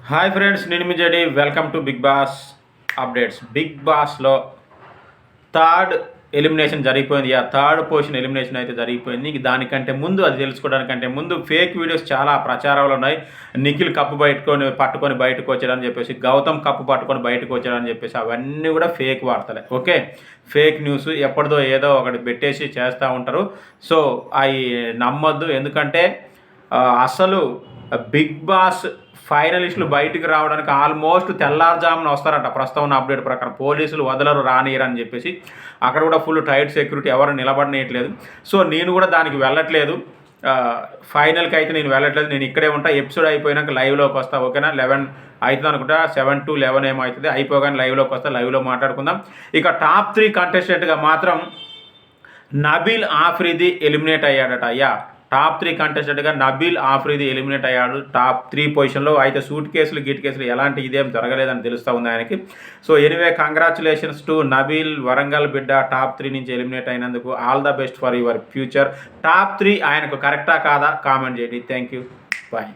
Hi friends, నేను మీ జడి. Welcome to Bigg Boss updates. Bigg బాస్లో థర్డ్ ఎలిమినేషన్ జరిగిపోయింది. థర్డ్ పొజిషన్ ఎలిమినేషన్ అయితే జరిగిపోయింది. దానికంటే ముందు, అది తెలుసుకోవడానికంటే ముందు ఫేక్ వీడియోస్ చాలా ప్రచారాలు ఉన్నాయి. నిఖిల్ కప్పు పట్టుకొని బయటకు వచ్చాడని చెప్పేసి, గౌతమ్ కప్పు పట్టుకొని బయటకు వచ్చాడని చెప్పేసి, అవన్నీ కూడా ఫేక్ వార్తలే. ఓకే, ఫేక్ న్యూస్ ఎప్పటిదో ఏదో ఒకటి పెట్టేసి చేస్తూ ఉంటారు. సో అవి నమ్మొద్దు. ఎందుకంటే అసలు బిగ్ బాస్ ఫైనలిస్టులు బయటికి రావడానికి ఆల్మోస్ట్ తెల్లారుజామున వస్తారట. ప్రస్తుతం ఉన్న అప్డేట్ ప్రకారం పోలీసులు వదలరు, రానియరు అని చెప్పేసి. అక్కడ కూడా ఫుల్ టైట్ సెక్యూరిటీ, ఎవరు నిలబడనీయట్లేదు. సో నేను కూడా దానికి వెళ్ళట్లేదు. ఫైనల్కి అయితే నేను వెళ్ళట్లేదు. నేను ఇక్కడే ఉంటా. ఎపిసోడ్ అయిపోయినాక లైవ్లోకి వస్తా. ఓకేనా? 11 అవుతుంది అనుకుంటా. 7 to 11 ఏమో అవుతుంది. అయిపోగానే లైవ్లోకి వస్తా. లైవ్లో మాట్లాడుకుందాం. ఇక టాప్ 3 కంటెస్టెంట్గా మాత్రం నబీల్ ఆఫ్రిది ఎలిమినేట్ అయ్యాడట. టాప్ 3 కంటెస్టెంట్గా నబీల్ ఆఫ్రిది ఎలిమినేట్ అయ్యాడు టాప్ 3 పొజిషన్లో. అయితే సూట్ కేసులు గిట్ కేసులు ఎలాంటి ఇదేం జరగలేదని తెలుస్తూ ఉంది ఆయనకి. So anyway, congratulations to Nabeel, Warangal బిడ్డ టాప్ 3 నుంచి ఎలిమినేట్ అయినందుకు. All the best for your future. Top 3 ఆయనకు కరెక్టా కాదా కామెంట్ చేయండి. Thank you, bye.